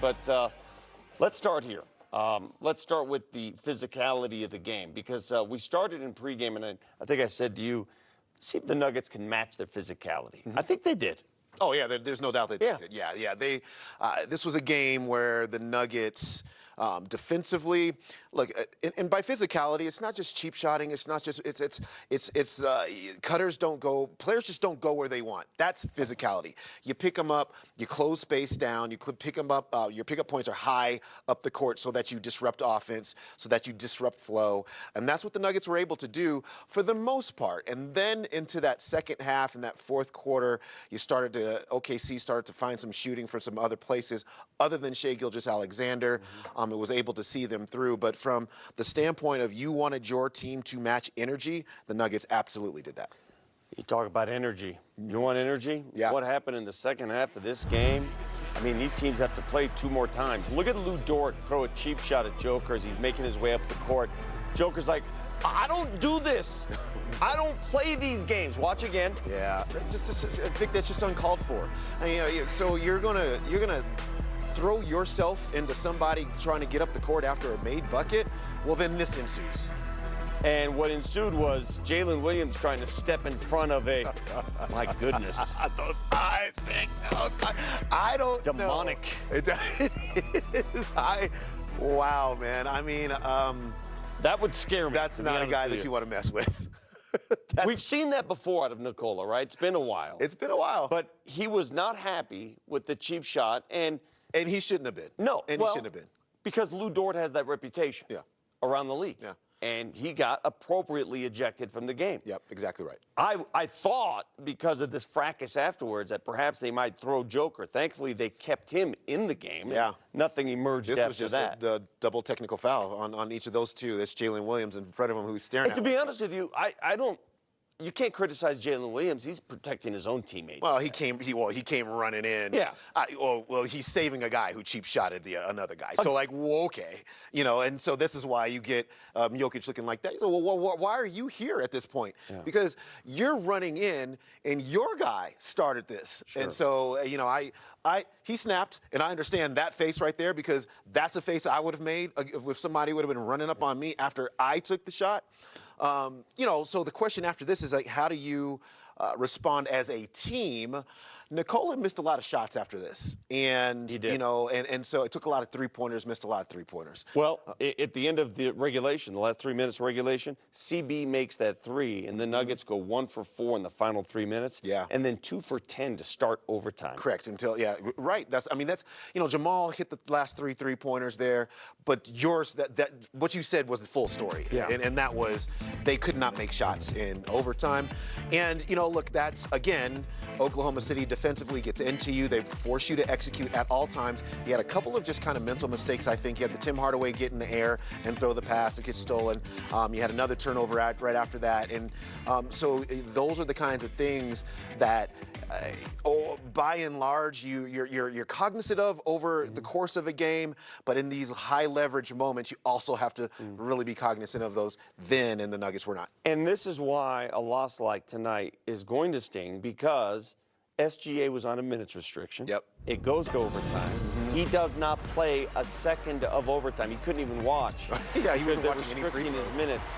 but let's start here. Let's start with the physicality of the game, because we started in pregame, and I think I said to you, see if the Nuggets can match their physicality. I think they did. Oh, yeah, there's no doubt that they did. Yeah. This was a game where the Nuggets defensively, look, and by physicality, it's not just cheap shotting. It's not just it's cutters don't go. Players just don't go where they want. That's physicality. You pick them up, you close space down, you could pick them up. Your pickup points are high up the court so that you disrupt offense, so that you disrupt flow, and that's what the Nuggets were able to do for the most part. And then into that second half, in that fourth quarter, OKC started to find some shooting from some other places other than Shai Gilgeous-Alexander. It was able to see them through. But from the standpoint of you wanted your team to match energy, the Nuggets absolutely did that. You talk about energy. You want energy? Yeah. What happened in the second half of this game? I mean, these teams have to play 2 more times. Look at Lou Dort throw a cheap shot at Joker as he's making his way up the court. Joker's like, I don't do this. I don't play these games. Watch again. Yeah, I think that's just uncalled for. So you're gonna throw yourself into somebody trying to get up the court after a made bucket. Well, then this ensues. And what ensued was Jalen Williams trying to step in front of a, my goodness. Those eyes, Vic, those eyes. I don't Demonic. know. It is. Wow, man. I mean, that would scare me. That's not a guy that you want to mess with. We've seen that before out of Nikola, right? It's been a while. It's been a while. But he was not happy with the cheap shot, and he shouldn't have been. No, he shouldn't have been. Because Lou Dort has that reputation around the league. Yeah. And he got appropriately ejected from the game. Yep, exactly right. I thought, because of this fracas afterwards, that perhaps they might throw Joker. Thankfully, they kept him in the game. Yeah. Nothing emerged after that. This was just a double technical foul on each of those two. That's Jalen Williams in front of him who's staring at him. To be honest with you, you can't criticize Jalen Williams. He's protecting his own teammates. Well, he came running in. Yeah. Well, he's saving a guy who cheap shotted another guy. So okay, and so this is why you get Jokic looking like that. So, well, why are you here at this point? Yeah. Because you're running in, and your guy started this. Sure. And so, he snapped, and I understand that face right there, because that's a face I would have made if somebody would have been running up on me after I took the shot. So the question after this is, like, how do you respond as a team? Nikola missed a lot of shots after this, and he did. And so it took a lot of 3-pointers, missed a lot of 3-pointers. Well, at the end of the regulation, the last 3 minutes of regulation, CB makes that 3, and the Nuggets go 1 for 4 in the final 3 minutes. Yeah. And then 2 for 10 to start overtime. Correct. Right. That's Jamal hit the last 3 3-pointers there, but yours, that what you said was the full story. Yeah. And that was, they could not make shots in overtime. And look, that's again, Oklahoma City defensively gets into you. They force you to execute at all times. You had a couple of just kind of mental mistakes, I think. You had the Tim Hardaway get in the air and throw the pass that gets stolen. You had another turnover right after that. And so those are the kinds of things that, by and large, you're cognizant of over the course of a game. But in these high leverage moments, you also have to really be cognizant of those then, and the Nuggets were not. And this is why a loss like tonight is going to sting, because SGA was on a minutes restriction. Yep. It goes to overtime. He does not play a second of overtime. He couldn't even watch. Yeah, he wasn't watching restricting any free throws. his minutes.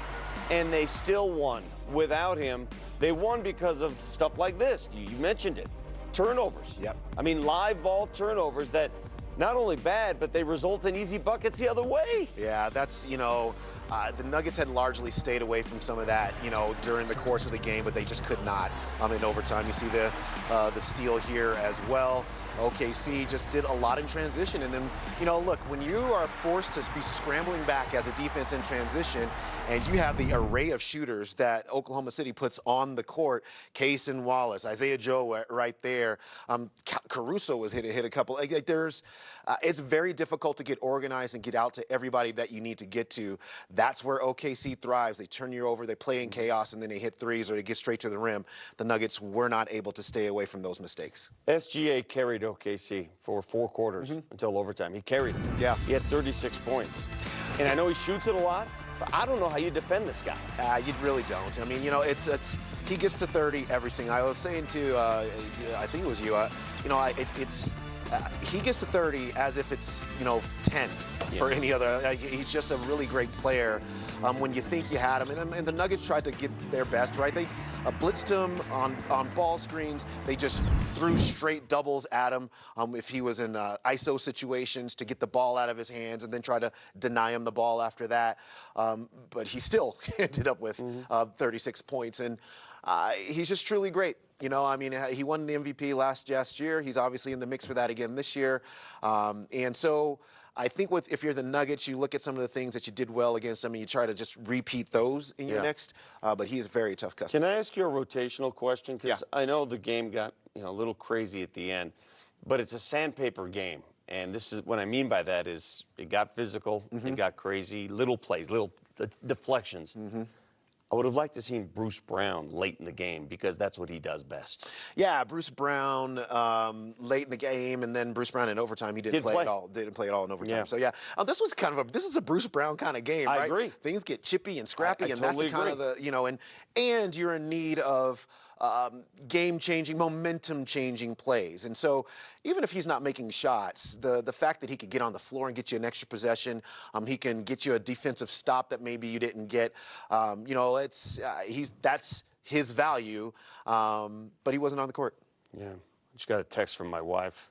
And they still won. Without him, they won because of stuff like this. You mentioned it. Turnovers. Yep. I mean, live ball turnovers that not only bad, but they result in easy buckets the other way. Yeah, that's, the Nuggets had largely stayed away from some of that, during the course of the game, but they just could not in overtime. You see the steal here as well. OKC just did a lot in transition. And then, look, when you are forced to be scrambling back as a defense in transition, and you have the array of shooters that Oklahoma City puts on the court, Case and Wallace, Isaiah Joe right there, Caruso was hit a couple. It's very difficult to get organized and get out to everybody that you need to get to. That's where OKC thrives. They turn you over, they play in chaos, and then they hit threes or they get straight to the rim. The Nuggets were not able to stay away from those mistakes. SGA carried OKC for 4 quarters until overtime. He carried them. Yeah. He had 36 points. And I know he shoots it a lot, but I don't know how you defend this guy. You really don't. I mean, he gets to 30 every single. I was saying to, I think it was you, he gets to 30 as if it's 10 for any other. He's just a really great player. When you think you had him, and the Nuggets tried to get their best, right? They blitzed him on ball screens. They just threw straight doubles at him if he was in ISO situations to get the ball out of his hands, and then try to deny him the ball after that. But he still ended up with 36 points, and he's just truly great. He won the MVP last year. He's obviously in the mix for that again this year. And so I think if you're the Nuggets, you look at some of the things that you did well against them and you try to just repeat those in your next. But he is a very tough customer. Can I ask you a rotational question? Because I know the game got a little crazy at the end, but it's a sandpaper game. And this is what I mean by that is it got physical, it got crazy, little plays, little deflections. I would have liked to see Bruce Brown late in the game because that's what he does best. Yeah, Bruce Brown late in the game, and then Bruce Brown in overtime. He didn't play at all. Didn't play at all in overtime. Yeah. So yeah, this was this is a Bruce Brown kind of game, right? I agree. Things get chippy and scrappy, and totally that's the kind of and you're in need of game-changing, momentum-changing plays. And so even if he's not making shots, the fact that he could get on the floor and get you an extra possession, he can get you a defensive stop that maybe you didn't get. That's his value, but he wasn't on the court. Yeah, I just got a text from my wife.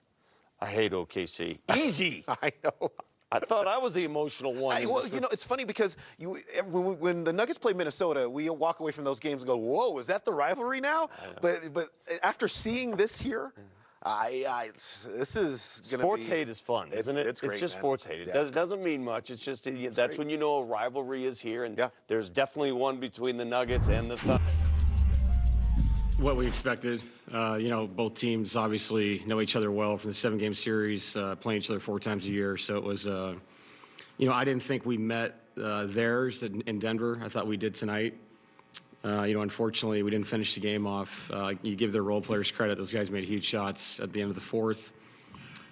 I hate OKC. Easy. I know. I thought I was the emotional one. It's funny because when the Nuggets play Minnesota, we walk away from those games and go, "Whoa, is that the rivalry now?" But after seeing this here, this is going to be. Sports hate is fun, isn't it? It's great, just man. sports hate. It doesn't mean much. It's just that's great. when you know a rivalry is here, and there's definitely one between the Nuggets and the Thunder. What we expected. Both teams obviously know each other well from the 7-game series, playing each other 4 times a year. So it was, I didn't think we met theirs in Denver. I thought we did tonight. Unfortunately, we didn't finish the game off. You give their role players credit. Those guys made huge shots at the end of the fourth.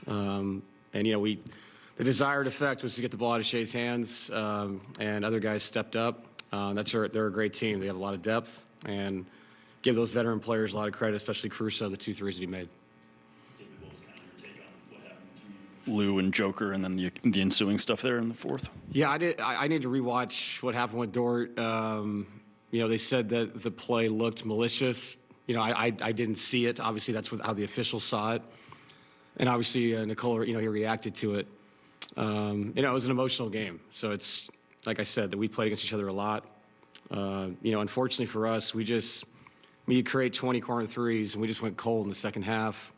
The desired effect was to get the ball out of Shea's hands, and other guys stepped up. They're a great team. They have a lot of depth, and give those veteran players a lot of credit, especially Caruso, the 2 threes that he made. What was kind of your take on what happened between Lou and Joker and then the ensuing stuff there in the fourth? Yeah, I need to rewatch what happened with Dort. They said that the play looked malicious. I didn't see it. Obviously, that's how the officials saw it. And obviously, Nikola, he reacted to it. It was an emotional game. So it's, like I said, that we played against each other a lot. Unfortunately for us, we create 20 corner threes, and we just went cold in the second half.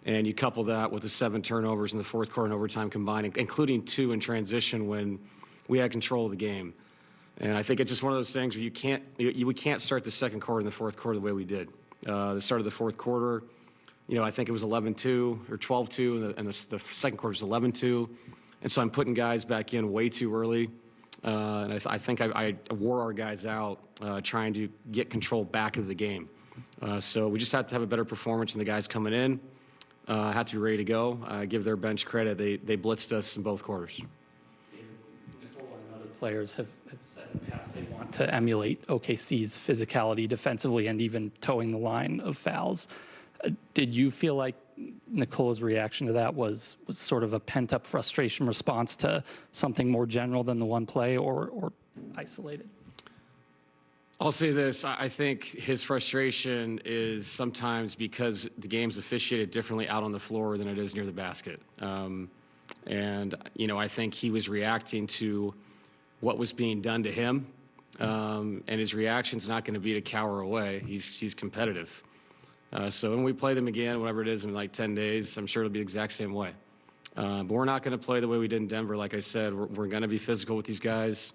And you couple that with the 7 turnovers in the fourth quarter and overtime combined, including 2 in transition when we had control of the game. And I think it's just one of those things where we can't start the second quarter and the fourth quarter the way we did. The start of the fourth quarter, I think it was 11-2 or 12-2, and the second quarter was 11-2. And so I'm putting guys back in way too early. And I think I wore our guys out trying to get control back of the game. So we just had to have a better performance, and the guys coming in had to be ready to go. Give their bench credit. They blitzed us in both quarters. Nikola and other players have said in the past they want to emulate OKC's physicality defensively and even towing the line of fouls. Did you feel like Nikola's reaction to that was sort of a pent-up frustration response to something more general than the one play or isolated? I'll say this. I think his frustration is sometimes because the game's officiated differently out on the floor than it is near the basket. I think he was reacting to what was being done to him, and his reaction's not going to be to cower away. He's competitive. So when we play them again, whatever it is, in like 10 days, I'm sure it'll be the exact same way. But we're not going to play the way we did in Denver. Like I said, we're going to be physical with these guys.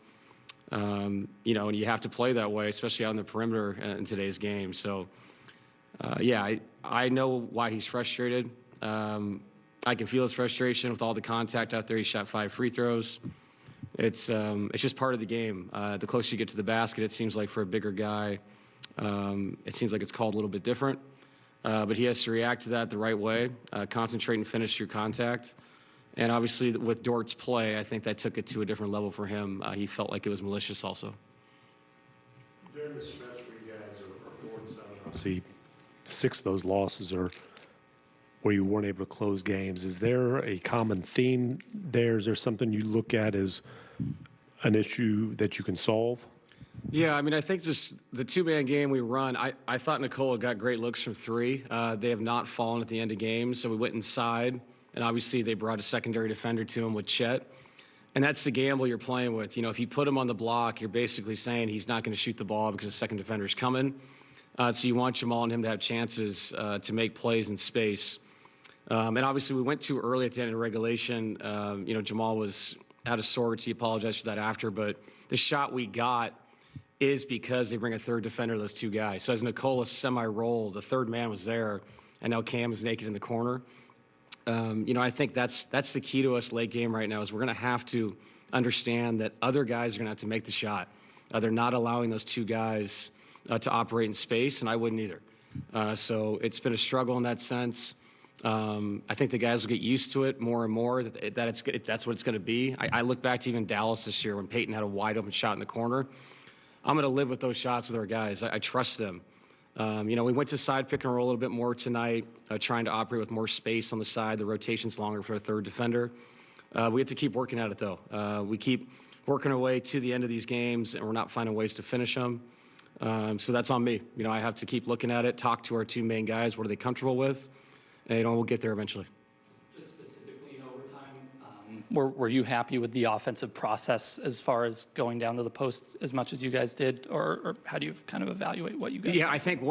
And you have to play that way, especially out on the perimeter in today's game. So, I know why he's frustrated. I can feel his frustration with all the contact out there. He shot 5 free throws. It's just part of the game. The closer you get to the basket, it seems like for a bigger guy, it seems like it's called a little bit different. But he has to react to that the right way, concentrate and finish your contact. And obviously with Dort's play, I think that took it to a different level for him. He felt like it was malicious also. During the stretch where you guys are 4-7, obviously 6 of those losses are where you weren't able to close games. Is there a common theme there? Is there something you look at as an issue that you can solve? Yeah, I mean, I think just the two-man game we run, I thought Nikola got great looks from three. They have not fallen at the end of games, so we went inside, and obviously they brought a secondary defender to him with Chet. And that's the gamble you're playing with. You know, if you put him on the block, you're basically saying he's not going to shoot the ball because the second defender's coming. So you want Jamal and him to have chances to make plays in space. And obviously we went too early at the end of regulation. You know, Jamal was out of sorts. He apologized for that after. But the shot we got is because they bring a third defender to those two guys. So as Nikola semi-rolled, the third man was there, and now Cam is naked in the corner. You know, I think that's the key to us late game right now is we're going to have to understand that other guys are going to have to make the shot. They're not allowing those two guys to operate in space, and I wouldn't either. So it's been a struggle in that sense. I think the guys will get used to it more and more, that that's what it's going to be. I look back to even Dallas this year when Peyton had a wide open shot in the corner. I'm going to live with those shots with our guys. I trust them. You know, we went to side pick and roll a little bit more tonight, trying to operate with more space on the side. The rotation's longer for a third defender. We have to keep working at it, though. We keep working our way to the end of these games, and we're not finding ways to finish them. So that's on me. You know, I have to keep looking at it, talk to our two main guys. What are they comfortable with? And, you know, we'll get there eventually. Just specifically in overtime, were you happy with the offensive process as far as going down to the post as much as you guys did, or how do you kind of evaluate what you guys? Yeah, I think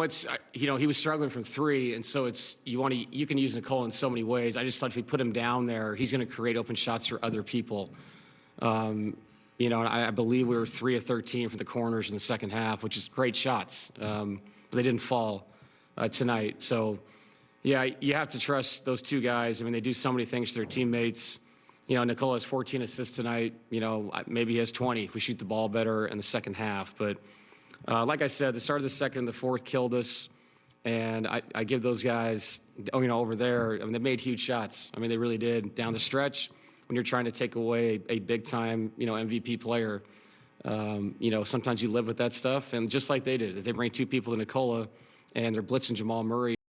you know, he was struggling from three, and so you can use Nikola in so many ways. I just thought if we put him down there, he's going to create open shots for other people. You know, and I believe we were 3 of 13 for the corners in the second half, which is great shots, but they didn't fall tonight. So, yeah, you have to trust those two guys. I mean, they do so many things to their teammates. You know, Nikola has 14 assists tonight. You know, maybe he has 20 if we shoot the ball better in the second half. But like I said, the start of the second and the fourth killed us. And I give those guys, you know, over there, I mean, they made huge shots. I mean, they really did down the stretch. When you're trying to take away a big-time, you know, MVP player, you know, sometimes you live with that stuff. And just like they did, if they bring two people to Nikola and they're blitzing Jamal Murray,